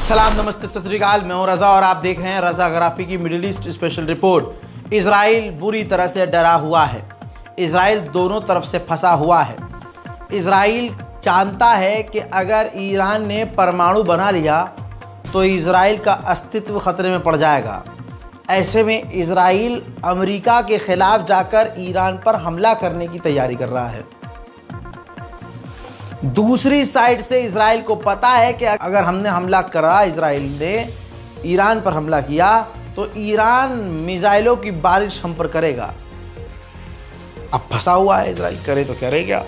सलाम, नमस्ते, सत श्री अकाल। मैं हूं रजा और आप देख रहे हैं रजा ग्राफी की middle east special report. Israel बुरी तरह से डरा हुआ है। इजराइल दोनों तरफ से फंसा हुआ है। इजराइल जानता है कि अगर ईरान ने परमाणु बना लिया तो इजराइल का अस्तित्व खतरे में पड़ जाएगा। ऐसे में इजराइल अमेरिका के खिलाफ जाकर ईरान पर हमला करने की तैयारी कर रहा है। दूसरी साइड से इजराइल को पता है कि अगर हमने हमला करा, इजराइल ने ईरान पर हमला किया तो ईरान मिसाइलों की बारिश हम पर करेगा। अब फंसा हुआ है इजराइल, करे तो करे क्या।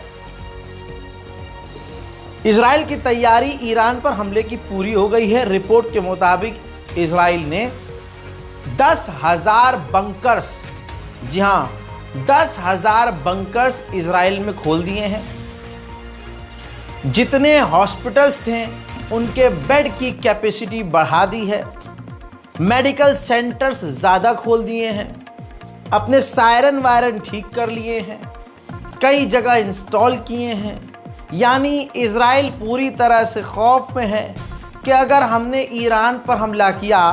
इजराइल की तैयारी ईरान पर हमले की पूरी हो गई है। रिपोर्ट के मुताबिक इजराइल ने 10,000 बंकर्स, जी हां 10,000 बंकर्स इजराइल में खोल दिए हैं। जितने हॉस्पिटल्स थे उनके बेड की कैपेसिटी बढ़ा दी है। मेडिकल सेंटर्स ज़्यादा खोल दिए हैं। अपने सायरन वायरन ठीक कर लिए हैं। कई जगह इंस्टॉल किए हैं। यानी इजराइल पूरी तरह से खौफ में है कि अगर हमने ईरान पर हमला किया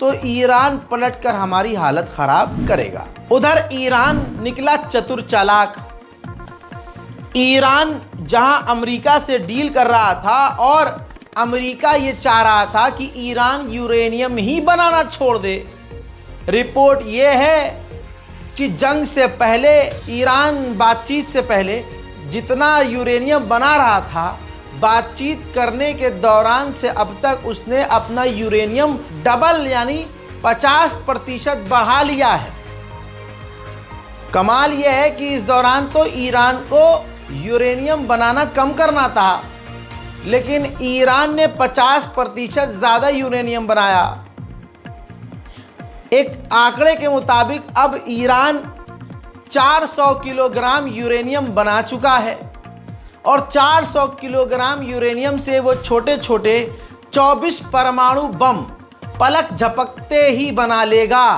तो ईरान पलटकर हमारी हालत ख़राब करेगा। उधर ईरान निकला चतुर चालाक। ईरान जहां अमेरिका से डील कर रहा था और अमेरिका ये चाह रहा था कि ईरान यूरेनियम ही बनाना छोड़ दे। रिपोर्ट ये है कि जंग से पहले ईरान बातचीत से पहले जितना यूरेनियम बना रहा था, बातचीत करने के दौरान से अब तक उसने अपना यूरेनियम डबल यानी 50% बढ़ा लिया है। कमाल यह है कि इस दौरान तो ईरान को यूरेनियम बनाना कम करना था, लेकिन ईरान ने 50% ज़्यादा यूरेनियम बनाया। एक आंकड़े के मुताबिक अब ईरान 400 किलोग्राम यूरेनियम बना चुका है और 400 किलोग्राम यूरेनियम से वो छोटे छोटे 24 परमाणु बम पलक झपकते ही बना लेगा,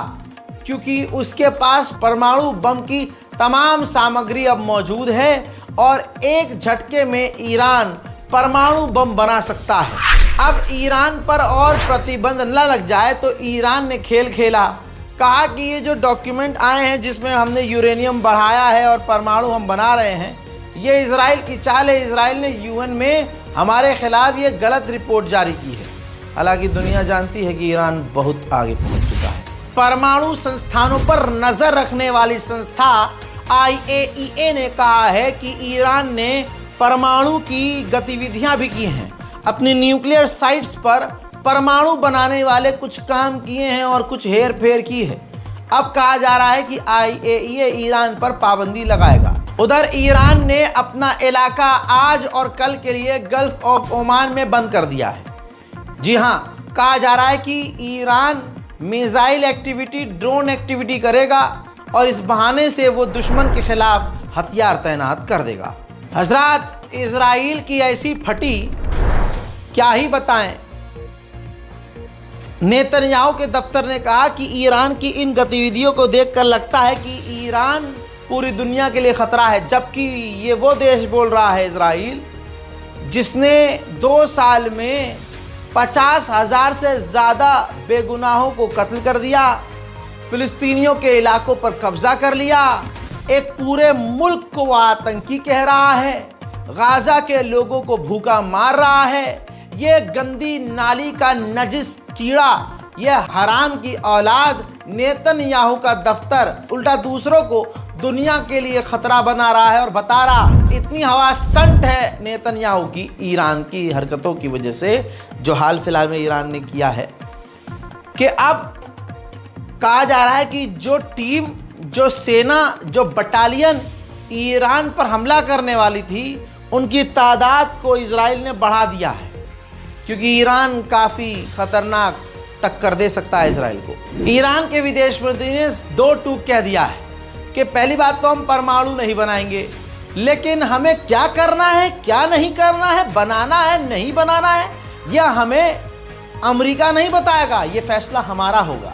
क्योंकि उसके पास परमाणु बम की तमाम सामग्री अब मौजूद है और एक झटके में ईरान परमाणु बम बना सकता है। अब ईरान पर और प्रतिबंध न लग जाए तो ईरान ने खेल खेला। कहा कि ये जो डॉक्यूमेंट आए हैं जिसमें हमने यूरेनियम बढ़ाया है और परमाणु हम बना रहे हैं, ये इजराइल की चाल है। इजराइल ने यूएन में हमारे खिलाफ ये गलत रिपोर्ट जारी की है। हालांकि दुनिया जानती है कि ईरान बहुत आगे पहुंच चुका है। परमाणु संस्थानों पर नजर रखने वाली संस्था IAEA ने कहा है कि ईरान ने परमाणु की गतिविधियां भी की हैं। अपनी न्यूक्लियर साइट्स पर परमाणु बनाने वाले कुछ काम किए हैं और कुछ हेर फेर की है। अब कहा जा रहा है कि IAEA ईरान पर पाबंदी लगाएगा। उधर ईरान ने अपना इलाका आज और कल के लिए गल्फ ऑफ ओमान में बंद कर दिया है। जी हां, कहा जा रहा है कि Iran missile activity, drone activity करेगा और इस बहाने से वो दुश्मन के खिलाफ हथियार तैनात कर देगा। हजरात, इजराइल की ऐसी फटी क्या ही बताएं। नेतन्याहू के दफ्तर ने कहा कि ईरान की इन गतिविधियों को देखकर लगता है कि ईरान पूरी दुनिया के लिए खतरा है, जबकि ये वो देश बोल रहा है इजराइल जिसने 2 साल में 50,000 से ज़्यादा बेगुनाहों को कत्ल कर दिया, फिलिस्तीनियों के इलाकों पर कब्जा कर लिया, एक पूरे मुल्क को आतंकी कह रहा है, गाजा के लोगों को भूखा मार रहा है। ये गंदी नाली का नजिस कीड़ा, ये हराम की औलाद नेतन्याहू का दफ्तर उल्टा दूसरों को दुनिया के लिए खतरा बना रहा है और बता रहा। इतनी हवा संट है नेतन्याहू की ईरान की हरकतों की वजह से, जो हाल फिलहाल में ईरान ने किया है, कि अब कहा जा रहा है कि जो टीम, जो सेना, जो बटालियन ईरान पर हमला करने वाली थी, उनकी तादाद को इजराइल ने बढ़ा दिया है, क्योंकि ईरान काफ़ी खतरनाक टक्कर दे सकता है इजराइल को। ईरान के विदेश मंत्री ने 2 टूक कह दिया है कि पहली बात तो हम परमाणु नहीं बनाएंगे, लेकिन हमें क्या करना है, क्या नहीं करना है, बनाना है, नहीं बनाना है, यह हमें अमेरिका नहीं बताएगा, ये फैसला हमारा होगा।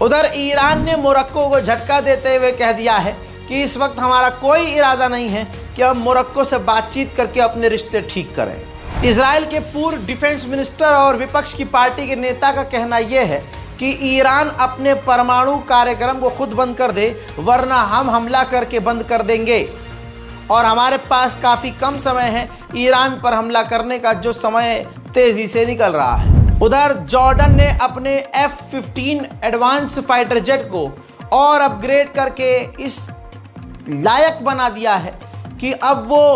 उधर ईरान ने मोरक्को को झटका देते हुए कह दिया है कि इस वक्त हमारा कोई इरादा नहीं है कि हम मोरक्को से बातचीत करके अपने रिश्ते ठीक करें। इजराइल के पूर्व डिफेंस मिनिस्टर और विपक्ष की पार्टी के नेता का कहना यह है कि ईरान अपने परमाणु कार्यक्रम को खुद बंद कर दे, वरना हम हमला करके बंद कर देंगे और हमारे पास काफ़ी कम समय है ईरान पर हमला करने का, जो समय तेज़ी से निकल रहा है। उधर जॉर्डन ने अपने F-15 एडवांस फाइटर जेट को और अपग्रेड करके इस लायक बना दिया है कि अब वो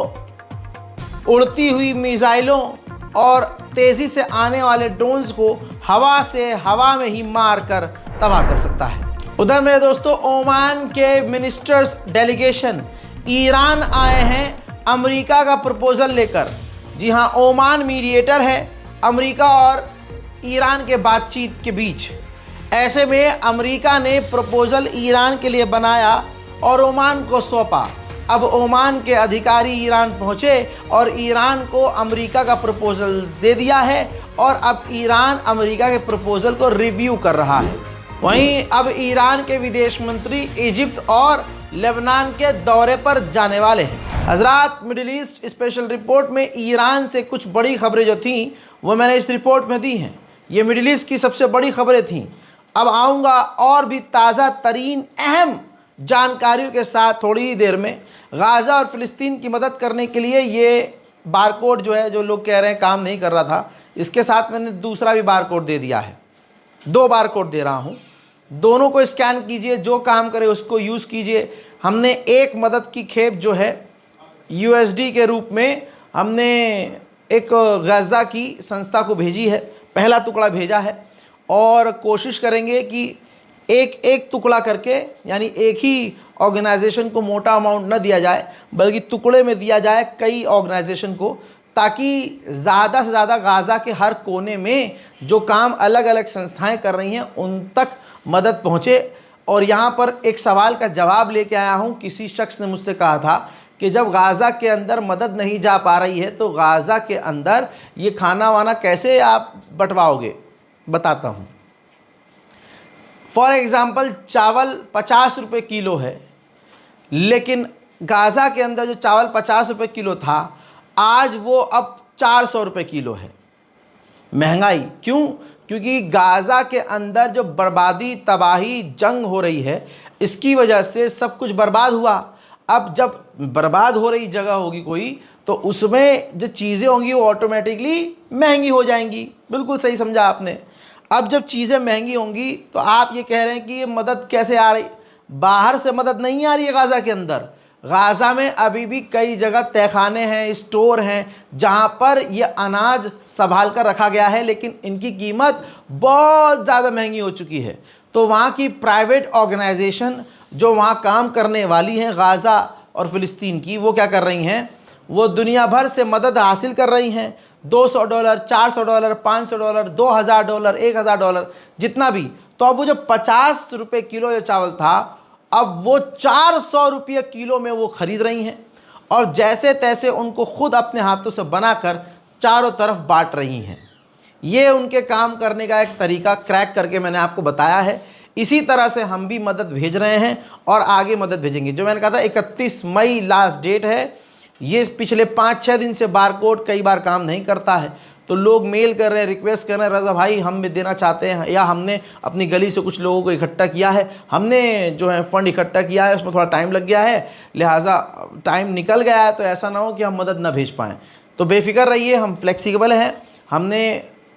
उड़ती हुई मिसाइलों और तेज़ी से आने वाले ड्रोन्स को हवा से हवा में ही मार कर तबाह कर सकता है। उधर मेरे दोस्तों, ओमान के मिनिस्टर्स डेलीगेशन ईरान आए हैं अमेरिका का प्रपोज़ल लेकर। जी हाँ, ओमान मीडिएटर है अमेरिका और ईरान के बातचीत के बीच। ऐसे में अमेरिका ने प्रपोज़ल ईरान के लिए बनाया और ओमान को सौंपा। अब ओमान के अधिकारी ईरान पहुँचे और ईरान को अमेरिका का प्रपोज़ल दे दिया है और अब ईरान अमेरिका के प्रपोज़ल को रिव्यू कर रहा है। वहीं अब ईरान के विदेश मंत्री इजिप्ट और लेबनान के दौरे पर जाने वाले हैं। हजरात, मिडिल ईस्ट स्पेशल रिपोर्ट में ईरान से कुछ बड़ी खबरें जो थीं वो मैंने इस रिपोर्ट में दी हैं। ये मिडिल ईस्ट की सबसे बड़ी खबरें थीं। अब आऊँगा और भी ताज़ा तरीन अहम जानकारियों के साथ थोड़ी ही देर में। गाज़ा और फ़िलिस्तीन की मदद करने के लिए ये बारकोड जो है, जो लोग कह रहे हैं काम नहीं कर रहा था, इसके साथ मैंने दूसरा भी बारकोड दे दिया है। 2 बारकोड दे रहा हूँ, दोनों को स्कैन कीजिए, जो काम करे उसको यूज़ कीजिए। हमने एक मदद की खेप जो है USD के रूप में हमने एक गाज़ा की संस्था को भेजी है, पहला टुकड़ा भेजा है और कोशिश करेंगे कि एक एक टुकड़ा करके, यानी एक ही ऑर्गेनाइजेशन को मोटा अमाउंट न दिया जाए बल्कि टुकड़े में दिया जाए कई ऑर्गेनाइजेशन को, ताकि ज़्यादा से ज़्यादा गाज़ा के हर कोने में जो काम अलग अलग संस्थाएं कर रही हैं उन तक मदद पहुँचे। और यहाँ पर एक सवाल का जवाब लेके आया हूँ। किसी शख्स ने मुझसे कहा था कि जब गाज़ा के अंदर मदद नहीं जा पा रही है तो गाज़ा के अंदर ये खाना वाना कैसे आप बंटवाओगे? बताता हूँ। फॉर एग्ज़ाम्पल, चावल 50 रुपये किलो है, लेकिन गाज़ा के अंदर जो चावल 50 रुपये किलो था आज वो अब 400 रुपये किलो है। महंगाई क्यों? क्योंकि गाज़ा के अंदर जो बर्बादी, तबाही, जंग हो रही है, इसकी वजह से सब कुछ बर्बाद हुआ। अब जब बर्बाद हो रही जगह होगी कोई, तो उसमें जो चीज़ें होंगी वो ऑटोमेटिकली महंगी हो जाएंगी। बिल्कुल सही समझा आपने। अब जब चीज़ें महंगी होंगी तो आप ये कह रहे हैं कि ये मदद कैसे आ रही? बाहर से मदद नहीं आ रही है गाज़ा के अंदर। गाज़ा में अभी भी कई जगह तहखाने हैं, स्टोर हैं, जहाँ पर ये अनाज संभाल कर रखा गया है, लेकिन इनकी कीमत बहुत ज़्यादा महंगी हो चुकी है। तो वहाँ की प्राइवेट ऑर्गेनाइजेशन जो वहाँ काम करने वाली हैं गाज़ा और फ़िलिस्तीन की, वो क्या कर रही हैं? वो दुनिया भर से मदद हासिल कर रही हैं। $200, $400, $500, $2000, $1000, जितना भी। तो अब वो जो 50 रुपये किलो जो चावल था, अब वो 400 रुपये किलो में वो ख़रीद रही हैं और जैसे तैसे उनको खुद अपने हाथों से बनाकर चारों तरफ बांट रही हैं। ये उनके काम करने का एक तरीका क्रैक करके मैंने आपको बताया है। इसी तरह से हम भी मदद भेज रहे हैं और आगे मदद भेजेंगे। जो मैंने कहा था 31 मई लास्ट डेट है। ये पिछले 5-6 दिन से बारकोड कई बार काम नहीं करता है, तो लोग मेल कर रहे हैं, रिक्वेस्ट कर रहे हैं, रज़ा भाई हम भी देना चाहते हैं, या हमने अपनी गली से कुछ लोगों को इकट्ठा किया है, हमने जो है फ़ंड इकट्ठा किया है, उसमें थोड़ा टाइम लग गया है, लिहाजा टाइम निकल गया है, तो ऐसा ना हो कि हम मदद ना भेज पाएँ। तो बेफिक्र रहिए, हम फ्लेक्सिबल हैं। हमने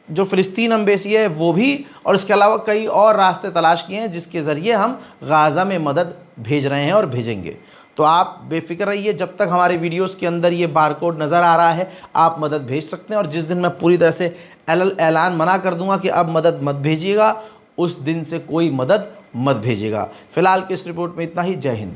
जो फ़िलिस्तीन एम्बेसी है वो भी, और इसके अलावा कई और रास्ते तलाश किए हैं जिसके ज़रिए हम गाज़ा में मदद भेज रहे हैं और भेजेंगे। तो आप बेफिक्र रहिए, जब तक हमारे वीडियोस के अंदर ये बारकोड नज़र आ रहा है आप मदद भेज सकते हैं। और जिस दिन मैं पूरी तरह से ऐलान मना कर दूंगा कि अब मदद मत भेजिएगा, उस दिन से कोई मदद मत भेजिएगा। फिलहाल की इस रिपोर्ट में इतना ही। जय हिंद।